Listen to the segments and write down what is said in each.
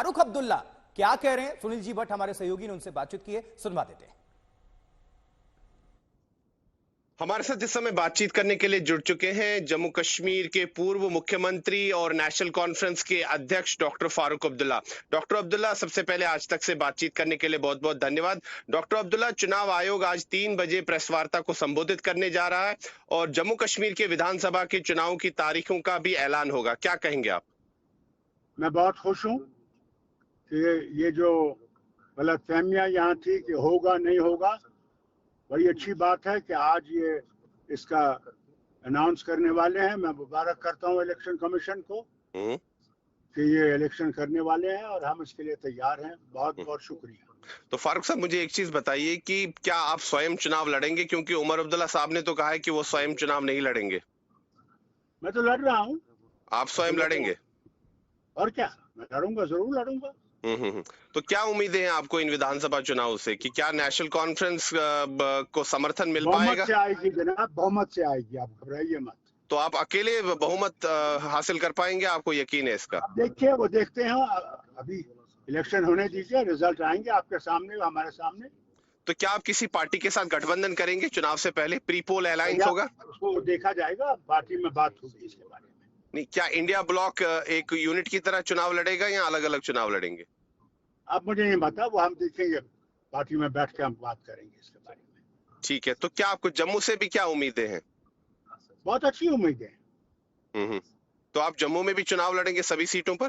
फारूक अब्दुल्ला क्या कह रहे हैं, सुनील जी भट्ट हमारे सहयोगी ने उनसे बातचीत की है, सुनवा देते हैं। हमारे साथ इस समय बातचीत करने के लिए जुड़ चुके हैं जम्मू कश्मीर के पूर्व मुख्यमंत्री और नेशनल कॉन्फ्रेंस के अध्यक्ष डॉक्टर फारूक अब्दुल्ला। डॉक्टर अब्दुल्ला, सबसे पहले आज तक से बातचीत करने के लिए बहुत बहुत धन्यवाद। डॉक्टर अब्दुल्ला, चुनाव आयोग आज 3 बजे प्रेस वार्ता को संबोधित करने जा रहा है और जम्मू कश्मीर के विधानसभा के चुनाव की तारीखों का भी ऐलान होगा, क्या कहेंगे आप? मैं बहुत खुश हूँ कि ये जो गलतफहमियां यहाँ थी कि होगा नहीं होगा, बड़ी अच्छी बात है कि आज ये इसका अनाउंस करने वाले हैं। मैं मुबारक करता हूँ इलेक्शन कमीशन को कि ये इलेक्शन करने वाले हैं और हम इसके लिए तैयार हैं। बहुत बहुत शुक्रिया। तो फारूक साहब, मुझे एक चीज बताइए कि क्या आप स्वयं चुनाव लड़ेंगे, क्योंकि उमर अब्दुल्ला साहब ने तो कहा है कि वो स्वयं चुनाव नहीं लड़ेंगे। मैं तो लड़ रहा हूँ। आप स्वयं लड़ेंगे? और क्या, मैं लड़ूंगा, जरूर लड़ूंगा। तो क्या उम्मीदें हैं आपको इन विधानसभा चुनाव से कि क्या नेशनल कॉन्फ्रेंस को समर्थन मिल पाएगा? बहुमत से आएगी जनाब, बहुमत से आएगी, आप घबराइए मत। तो आप अकेले बहुमत हासिल कर पाएंगे, आपको यकीन है इसका? देखिए, वो देखते हैं, अभी इलेक्शन होने दीजिए, रिजल्ट आएंगे आपके सामने, हमारे सामने। तो क्या आप किसी पार्टी के साथ गठबंधन करेंगे चुनाव से पहले? प्री पोल अलायंस होगा? उसको देखा जाएगा, पार्टी में बात होगी इसके बारे में। नहीं, क्या इंडिया ब्लॉक एक यूनिट की तरह चुनाव लड़ेगा या अलग अलग चुनाव लड़ेंगे? आप मुझे नहीं बता, वो हम देखेंगे, पार्टी में बैठ के हम बात करेंगे इसके बारे में। ठीक है, तो क्या आपको जम्मू से भी क्या उम्मीदें हैं? बहुत अच्छी उम्मीदें हैं। तो आप जम्मू में भी चुनाव लड़ेंगे सभी सीटों पर?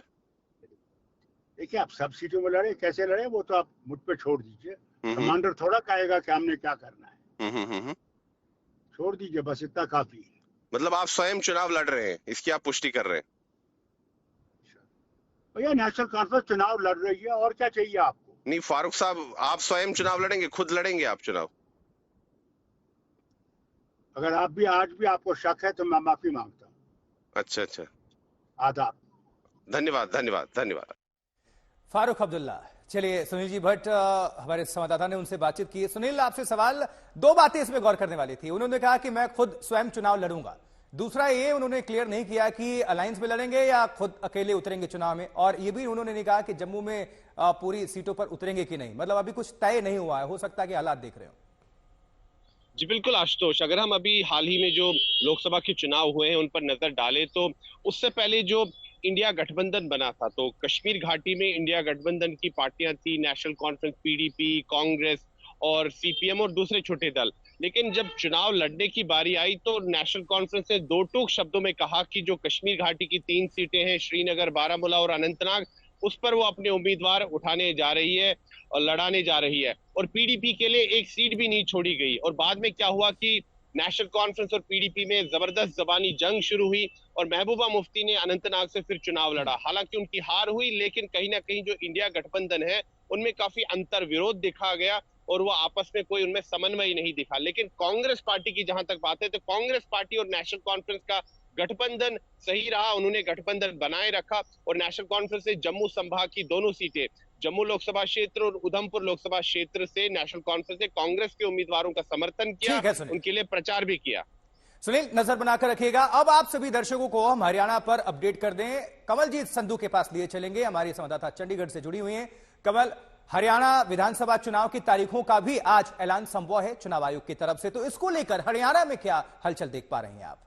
देखिए, आप सब सीटों में लड़े, कैसे लड़े वो तो आप मुझ पे छोड़ दीजिए। कमांडर थोड़ा कहेगा कि हमने क्या करना है। छोड़ दीजिए, बस इतना काफी है। मतलब आप स्वयं चुनाव लड़ रहे हैं, इसकी आप पुष्टि कर रहे हैं? भैया, नेशनल कॉन्फ्रेंस चुनाव लड़ रही है, और क्या चाहिए आपको? नहीं फारूक साहब, आप स्वयं चुनाव लड़ेंगे, खुद लड़ेंगे आप चुनाव? अगर आप भी आज भी आपको शक है तो मैं माफी मांगता हूँ। अच्छा, आदाब। धन्यवाद धन्यवाद धन्यवाद। फारूक अब्दुल्ला। चलिए, सुनील जी भट्ट हमारे संवाददाता ने उनसे बातचीत की। सुनील, आपसे सवाल, 2 बातें इसमें गौर करने वाली थी। उन्होंने कहा कि मैं खुद स्वयं चुनाव लड़ूंगा। दूसरा ये उन्होंने क्लियर नहीं किया कि अलायंस में लड़ेंगे या खुद अकेले उतरेंगे चुनाव में, और ये भी उन्होंने नहीं कहा कि जम्मू में पूरी सीटों पर उतरेंगे कि नहीं। मतलब अभी कुछ तय नहीं हुआ है, हो सकता है कि हालात देख रहे हो। जी बिल्कुल आशुतोष, अगर हम अभी हाल ही में जो लोकसभा के चुनाव हुए हैं उन पर नजर डालें तो उससे पहले जो इंडिया गठबंधन बना था, तो कश्मीर घाटी में इंडिया गठबंधन की पार्टियां थी, नेशनल कॉन्फ्रेंस, पीडीपी, कांग्रेस और सीपीएम और दूसरे छोटे दल। लेकिन जब चुनाव लड़ने की बारी आई तो नेशनल कॉन्फ्रेंस ने 2 टूक शब्दों में कहा कि जो कश्मीर घाटी की 3 सीटें हैं, श्रीनगर, बारामूला और अनंतनाग, उस पर वो अपने उम्मीदवार उठाने जा रही है और लड़ाने जा रही है, और पीडीपी के लिए 1 सीट भी नहीं छोड़ी गई। और बाद में क्या हुआ कि नेशनल कॉन्फ्रेंस और पीडीपी में जबरदस्त जबानी जंग शुरू हुई और महबूबा मुफ्ती ने अनंतनाग से फिर चुनाव लड़ा। हालांकि उनकी हार हुई, लेकिन कहीं ना कहीं जो इंडिया गठबंधन है उनमें काफी अंतर विरोध दिखा गया और वो आपस में कोई उनमें समन्वय नहीं दिखा। लेकिन कांग्रेस पार्टी की जहां तक बात है तो कांग्रेस पार्टी और नेशनल कॉन्फ्रेंस का गठबंधन सही रहा, उन्होंने गठबंधन बनाए रखा और नेशनल कॉन्फ्रेंस ने जम्मू संभाग की दोनों सीटें, जम्मू लोकसभा क्षेत्र और उधमपुर लोकसभा क्षेत्र से नेशनल कॉन्फ्रेंस ने कांग्रेस के उम्मीदवारों का समर्थन किया, उनके लिए प्रचार भी किया। सुनील, नजर बनाकर रखिएगा। अब आप सभी दर्शकों को हम हरियाणा पर अपडेट कर दें, कमलजीत संधू के पास लिए चलेंगे। हमारी संवाददाता चंडीगढ़ से जुड़ी हुई हैं। कमल, हरियाणा विधानसभा चुनाव की तारीखों का भी आज ऐलान संभव है चुनाव आयोग की तरफ से, तो इसको लेकर हरियाणा में क्या हलचल देख पा रही हैं आप?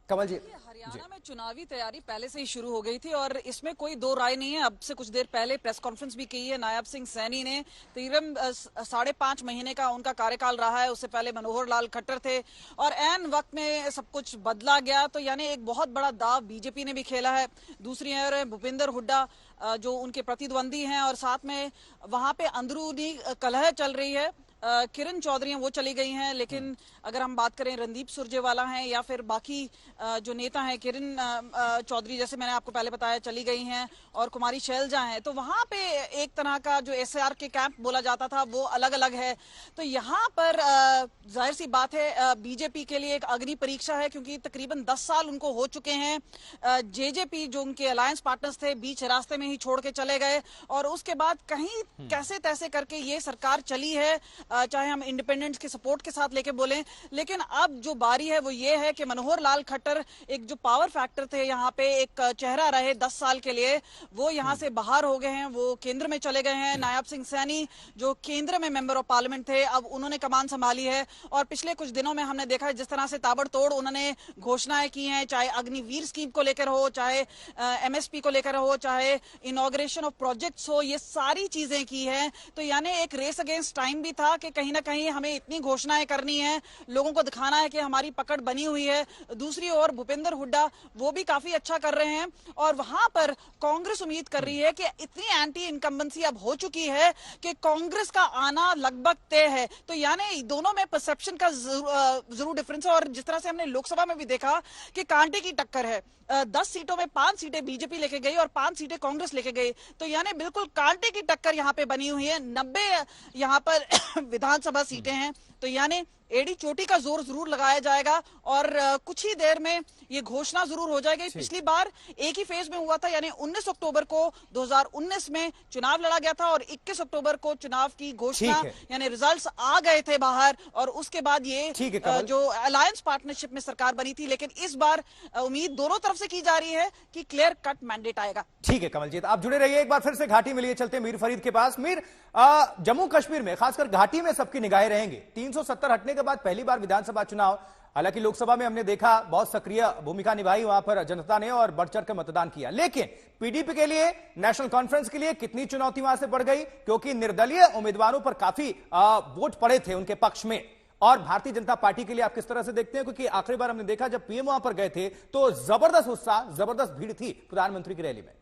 कमल जी, हरियाणा में चुनावी तैयारी पहले से ही शुरू हो गई थी और इसमें कोई 2 राय नहीं है। अब से कुछ देर पहले प्रेस कॉन्फ्रेंस भी की है नायब सिंह सैनी ने। तकरीबन 5.5 महीने का उनका कार्यकाल रहा है। उससे पहले मनोहर लाल खट्टर थे और ऐन वक्त में सब कुछ बदला गया, तो यानी एक बहुत बड़ा दाव बीजेपी ने भी खेला है। दूसरी ओर भूपेंद्र हुड्डा जो उनके प्रतिद्वंदी हैं और साथ में वहां पे अंदरूनी कलह चल रही है। किरण चौधरी वो चली गई हैं, लेकिन अगर हम बात करें रणदीप सुरजेवाला हैं या फिर बाकी जो नेता हैं, किरण चौधरी जैसे मैंने आपको पहले बताया चली गई हैं और कुमारी शैलजा हैं, तो वहां पे एक तरह का जो एसआर के कैंप बोला जाता था वो अलग अलग है। तो यहाँ पर जाहिर सी बात है बीजेपी के लिए एक अग्नि परीक्षा है, क्योंकि तकरीबन 10 साल उनको हो चुके हैं। जेजेपी जो उनके अलायंस पार्टनर्स थे बीच रास्ते में ही छोड़ के चले गए और उसके बाद कहीं कैसे तैसे करके ये सरकार चली है, चाहे हम इंडिपेंडेंट्स के सपोर्ट के साथ लेके बोलें लेकिन अब जो बारी है वो ये है कि मनोहर लाल खट्टर एक जो पावर फैक्टर थे यहाँ पे, एक चेहरा रहे 10 साल के लिए, वो यहाँ से बाहर हो गए हैं, वो केंद्र में चले गए हैं। नायब सिंह सैनी जो केंद्र में मेंबर ऑफ पार्लियामेंट थे, अब उन्होंने कमान संभाली है और पिछले कुछ दिनों में हमने देखा है जिस तरह से ताबड़तोड़ उन्होंने घोषणाएं की हैं, चाहे अग्निवीर स्कीम को लेकर हो, चाहे एमएसपी को लेकर हो, चाहे इनॉग्रेशन ऑफ प्रोजेक्ट्स हो, ये सारी चीजें की हैं। तो यानी एक रेस अगेंस्ट टाइम भी था कि कहीं ना कहीं हमें इतनी घोषणाएं करनी है, लोगों को दिखाना है कि हमारी पकड़ बनी हुई है। दूसरी ओर भूपेंद्र हुड्डा वो भी काफी अच्छा कर रहे हैं और वहां पर कांग्रेस उम्मीद कर रही है कि इतनी एंटी इनकम्बेंसी अब हो चुकी है कि कांग्रेस का आना लगभग तय है। तो यानी दोनों में परसेप्शन का जरूर डिफरेंस है और जिस तरह से हमने लोकसभा में भी देखा कि कांटे की टक्कर है, 10 सीटों में 5 सीटें बीजेपी लेके गई और 5 सीटें कांग्रेस लेके गई। तो यानी बिल्कुल कांटे की टक्कर यहाँ पे बनी हुई है। 90 यहाँ पर विधानसभा सीटें हैं, तो यानी एड़ी चोटी का जोर जरूर लगाया जाएगा और कुछ ही देर में ये घोषणा जरूर हो जाएगी। पिछली बार एक ही फेज में हुआ था, यानी 19 अक्टूबर को 2019 में चुनाव लड़ा गया था और 21 अक्टूबर को चुनाव की घोषणा यानी रिजल्ट्स आ गए थे बाहर और उसके बाद ये जो अलायंस पार्टनरशिप में सरकार बनी थी। लेकिन इस बार उम्मीद दोनों तरफ से की जा रही है कि क्लियर कट मैंडेट आएगा। ठीक है कमलजीत, आप जुड़े रहिए। एक बार फिर से घाटी में लिए चलते हैं मीर फरीद के पास। मीर, जम्मू कश्मीर में खासकर घाटी में सबकी निगाहें रहेंगी। 370 हटने के बाद पहली बार विधानसभा चुनाव, हालांकि लोकसभा में हमने देखा बहुत सक्रिय भूमिका निभाई वहां पर जनता ने और बढ़ चढ़ कर मतदान किया, लेकिन पीडीपी के लिए, नेशनल कॉन्फ्रेंस के लिए कितनी चुनौती वहां से बढ़ गई, क्योंकि निर्दलीय उम्मीदवारों पर काफी वोट पड़े थे उनके पक्ष में। और भारतीय जनता पार्टी के लिए आप किस तरह से देखते हैं, क्योंकि आखिरी बार हमने देखा जब पीएम वहां पर गए थे तो जबरदस्त उत्साह, जबरदस्त भीड़ थी प्रधानमंत्री की रैली में।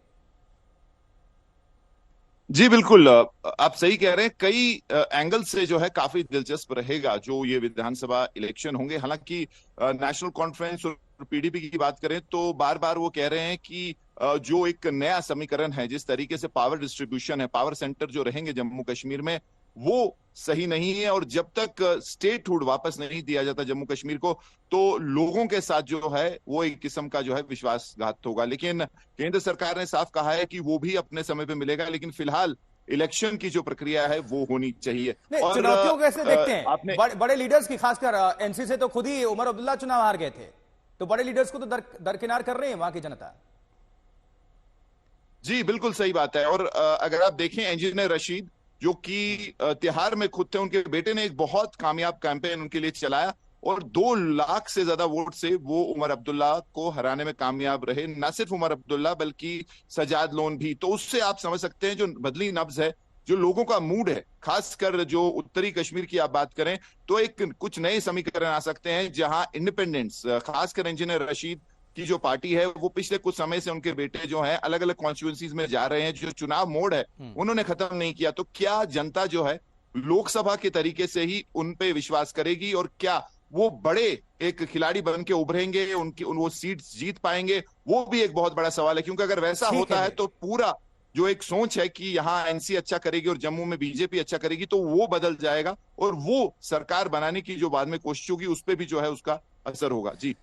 जी बिल्कुल, आप सही कह रहे हैं। कई एंगल से जो है काफी दिलचस्प रहेगा जो ये विधानसभा इलेक्शन होंगे। हालांकि नेशनल कॉन्फ्रेंस और पीडीपी की बात करें तो बार बार वो कह रहे हैं कि जो एक नया समीकरण है, जिस तरीके से पावर डिस्ट्रीब्यूशन है, पावर सेंटर जो रहेंगे जम्मू कश्मीर में, वो सही नहीं है। और जब तक स्टेटहुड वापस नहीं दिया जाता जम्मू कश्मीर को, तो लोगों के साथ जो है वो एक किस्म का जो है विश्वासघात होगा। लेकिन केंद्र सरकार ने साफ कहा है कि वो भी अपने समय पे मिलेगा, लेकिन फिलहाल इलेक्शन की जो प्रक्रिया है वो होनी चाहिए। और चुनौतियों कैसे देखते हैं बड़े लीडर्स की, खासकर एनसी से तो खुद ही उमर अब्दुल्ला चुनाव हार गए थे, तो बड़े लीडर्स को तो दरकिनार कर रहे हैं वहां की जनता। जी बिल्कुल सही बात है। और अगर आप देखें इंजीनियर रशीद जो कि तिहाड़ में खुद थे, उनके बेटे ने एक बहुत कामयाब कैंपेन उनके लिए चलाया और 2 लाख से ज्यादा वोट से वो उमर अब्दुल्ला को हराने में कामयाब रहे। न सिर्फ उमर अब्दुल्ला बल्कि सजाद लोन भी। तो उससे आप समझ सकते हैं जो बदली नब्ज है, जो लोगों का मूड है, खासकर जो उत्तरी कश्मीर की आप बात करें तो एक कुछ नए समीकरण आ सकते हैं जहां इंडिपेंडेंस, खासकर इंजीनियर रशीद की जो पार्टी है, वो पिछले कुछ समय से उनके बेटे जो हैं अलग अलग कॉन्स्टिट्यूंसीज में जा रहे हैं। जो चुनाव मोड़ है उन्होंने खत्म नहीं किया। तो क्या जनता जो है लोकसभा के तरीके से ही उन पे विश्वास करेगी और क्या वो बड़े एक खिलाड़ी बन के उभरेंगे, उनकी वो सीट जीत पाएंगे, वो भी एक बहुत बड़ा सवाल है। क्योंकि अगर वैसा होता है तो पूरा जो एक सोच है कि यहाँ एनसी अच्छा करेगी और जम्मू में बीजेपी अच्छा करेगी, तो वो बदल जाएगा और वो सरकार बनाने की जो बाद में कोशिश होगी उस पर भी जो है उसका असर होगा। जी।